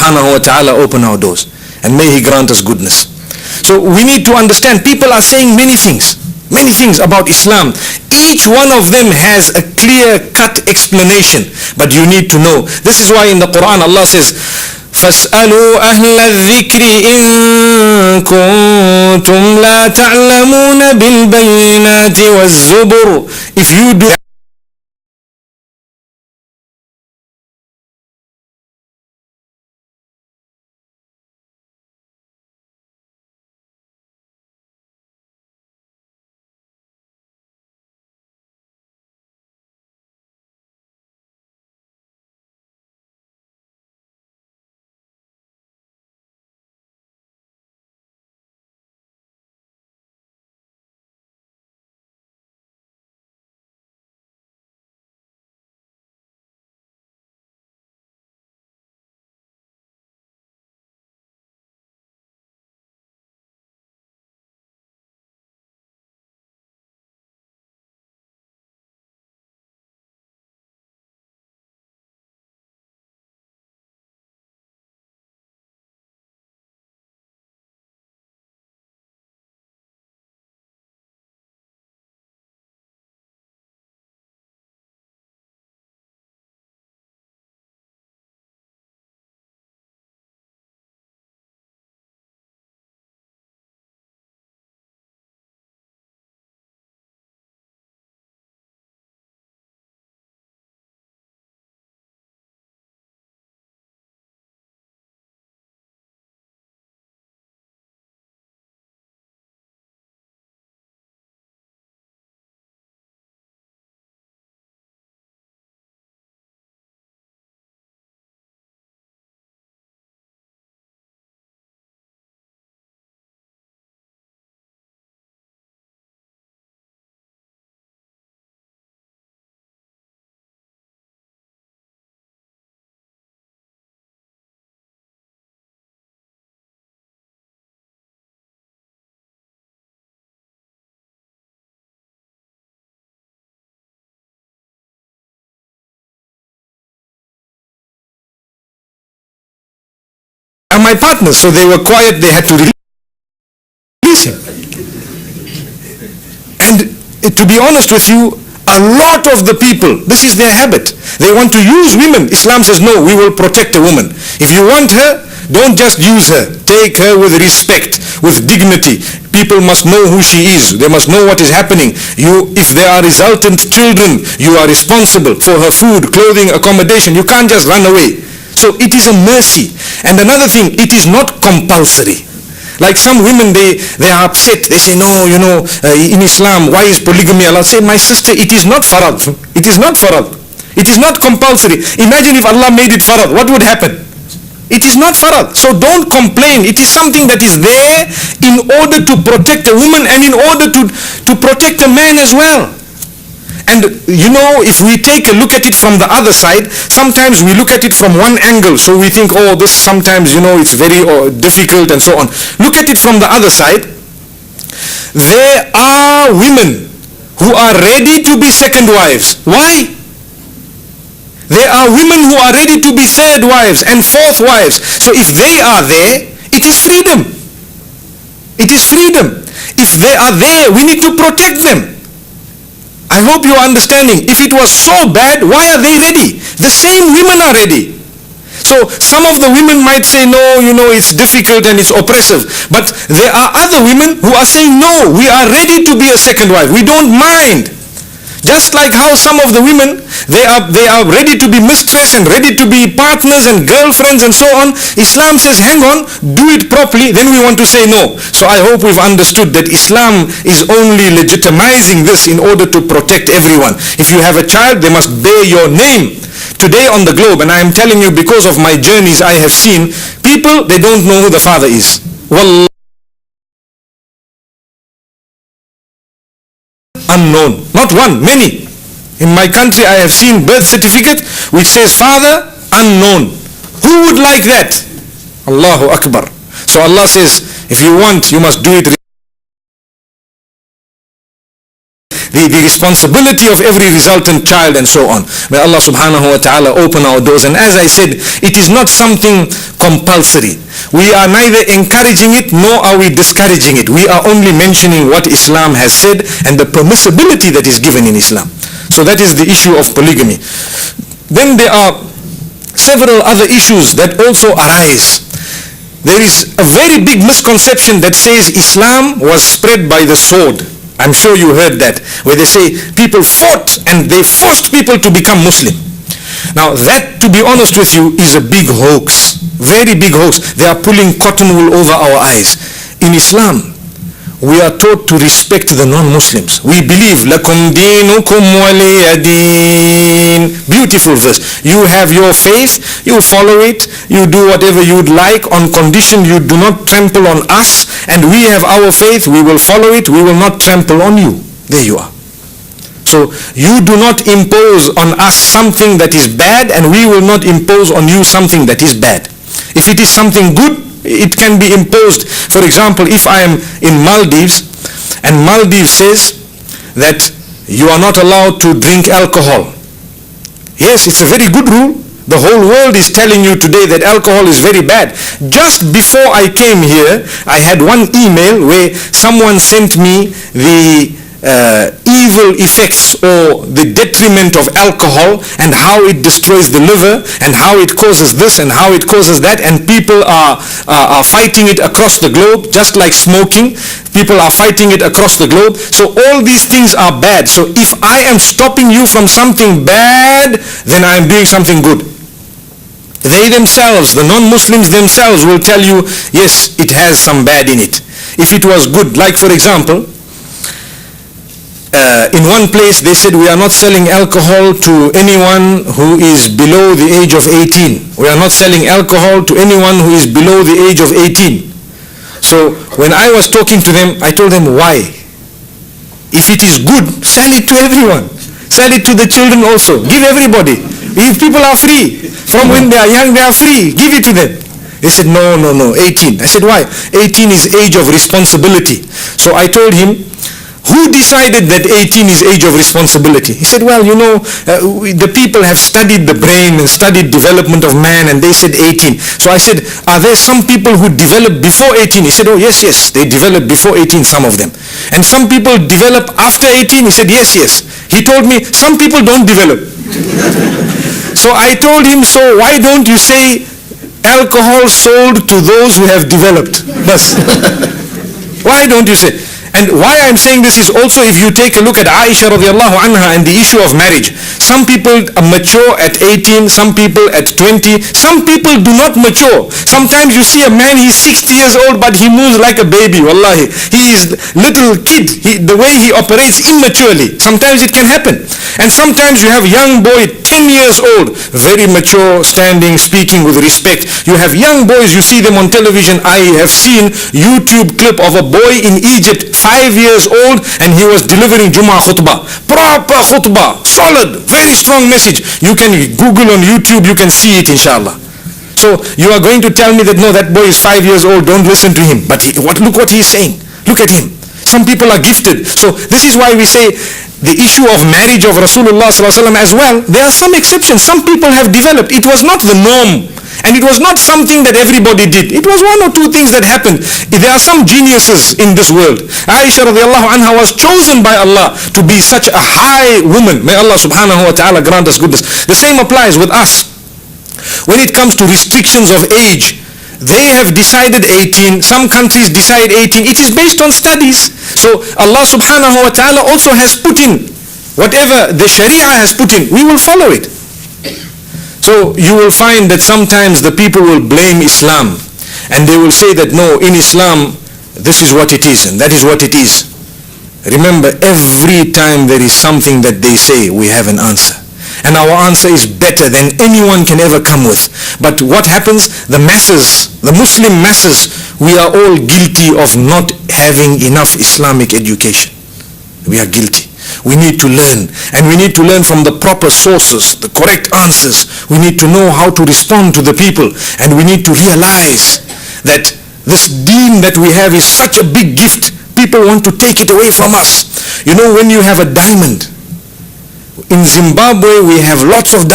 subhanahu wa ta'ala open our doors, and may He grant us goodness. So we need to understand, people are saying many things about Islam. Each one of them has a clear-cut explanation, but you need to know. This is why in the Quran Allah says, فَاسْأَلُوا أَهْلَ الذِّكْرِ إِن كُنتُمْ لَا تَعْلَمُونَ بِالْبَيِّنَاتِ وَالزُّبُرِ. If you do my partners, so they were quiet, they had to release him. And to be honest with you, a lot of the people, this is their habit. They want to use women. Islam says, no, we will protect a woman. If you want her, don't just use her. Take her with respect, with dignity. People must know who she is. They must know what is happening. If there are resultant children, you are responsible for her food, clothing, accommodation. You can't just run away. So it is a mercy. And another thing, it is not compulsory. Like some women, they are upset. They say, no, in Islam, why is polygamy allowed? Say, my sister, it is not farad. It is not farad. It is not compulsory. Imagine if Allah made it farad. What would happen? It is not farad. So don't complain. It is something that is there in order to protect a woman and in order to protect a man as well. And if we take a look at it from the other side, sometimes we look at it from one angle, so we think, oh, this sometimes, it's very difficult and so on. Look at it from the other side. There are women who are ready to be second wives. Why? There are women who are ready to be third wives and fourth wives. So if they are there, it is freedom. It is freedom. If they are there, we need to protect them. I hope you are understanding. If it was so bad, why are they ready? The same women are ready. So some of the women might say, no, it's difficult and it's oppressive. But there are other women who are saying, no, we are ready to be a second wife. We don't mind. Just like how some of the women, they are ready to be mistress and ready to be partners and girlfriends and so on. Islam says, hang on, do it properly, then we want to say no. So I hope we've understood that Islam is only legitimizing this in order to protect everyone. If you have a child, they must bear your name. Today on the globe, and I am telling you because of my journeys I have seen, people, they don't know who the father is. Wallah. Unknown. Not one, many. In my country I have seen birth certificate which says father unknown. Who would like that? Allahu Akbar. So Allah says, if you want, you must do it. the responsibility of every resultant child and so on. May Allah subhanahu wa ta'ala open our doors. And as I said, it is not something compulsory. We are neither encouraging it nor are we discouraging it. We are only mentioning what Islam has said and the permissibility that is given in Islam. So that is the issue of polygamy. Then there are several other issues that also arise. There is a very big misconception that says Islam was spread by the sword. I'm sure you heard that, where they say people fought and they forced people to become Muslim. Now that, to be honest with you, is a big hoax, very big hoax. They are pulling cotton wool over our eyes. In Islam, we are taught to respect the non-Muslims. We believe, lakum dinukum waliya din. Beautiful verse. You have your faith, you follow it, you do whatever you'd like on condition you do not trample on us, and we have our faith, we will follow it, we will not trample on you. There you are. So you do not impose on us something that is bad, and we will not impose on you something that is bad. If it is something good, it can be imposed. For example, if I am in Maldives and Maldives says that you are not allowed to drink alcohol. Yes, it's a very good rule. The whole world is telling you today that alcohol is very bad. Just before I came here, I had one email where someone sent me the evil effects or the detriment of alcohol and how it destroys the liver and how it causes this and how it causes that, and people are fighting it across the globe, just like smoking. People are fighting it across the globe. So all these things are bad. So if I am stopping you from something bad, then I am doing something good. They themselves, the non-Muslims themselves, will tell you, yes, it has some bad in it. If it was good, like for example, in one place they said we are not selling alcohol to anyone who is below the age of 18. We are not selling alcohol to anyone who is below the age of 18. So when I was talking to them, I told them, why? If it is good, sell it to everyone. Sell it to the children also. Give everybody. If people are free, from when they are young they are free, give it to them. They said, no, 18. I said, why? 18 is age of responsibility. So I told him, who decided that 18 is age of responsibility? He said, well, the people have studied the brain and studied development of man, and they said 18. So I said, are there some people who developed before 18? He said, oh, yes, they developed before 18, some of them. And some people develop after 18? He said, yes. He told me, some people don't develop. So I told him, so why don't you say alcohol sold to those who have developed? Bas. Why don't you say? And why I'm saying this is also, if you take a look at Aisha radiallahu anha and the issue of marriage. Some people mature at 18, some people at 20, some people do not mature. Sometimes you see a man, he's 60 years old, but he moves like a baby, wallahi. He is little kid, the way he operates immaturely. Sometimes it can happen. And sometimes you have young boy, 10 years old, very mature, standing, speaking with respect. You have young boys, you see them on television. I have seen YouTube clip of a boy in Egypt, 5 years old, and he was delivering Jummah khutbah. Proper khutbah, solid, very strong message. You can Google on YouTube, you can see it, inshallah. So you are going to tell me that no, that boy is 5 years old, don't listen to him. But look what he is saying. Look at him. Some people are gifted. So this is why we say the issue of marriage of Rasulullah ﷺ as well, there are some exceptions. Some people have developed. It was not the norm. And it was not something that everybody did. It was one or two things that happened. There are some geniuses in this world. Aisha radiallahu anha was chosen by Allah to be such a high woman. May Allah subhanahu wa ta'ala grant us goodness. The same applies with us. When it comes to restrictions of age, they have decided 18. Some countries decide 18. It is based on studies. So Allah subhanahu wa ta'ala also has put in whatever the Sharia has put in. We will follow it. So you will find that sometimes the people will blame Islam and they will say that no, in Islam this is what it is and that is what it is. Remember, every time there is something that they say, we have an answer. And our answer is better than anyone can ever come with. But what happens? The masses, the Muslim masses, we are all guilty of not having enough Islamic education. We are guilty. We need to learn, and we need to learn from the proper sources, the correct answers. We need to know how to respond to the people, and we need to realize that this deen that we have is such a big gift. People want to take it away from us. You know, when you have a diamond, in Zimbabwe we have lots of diamonds.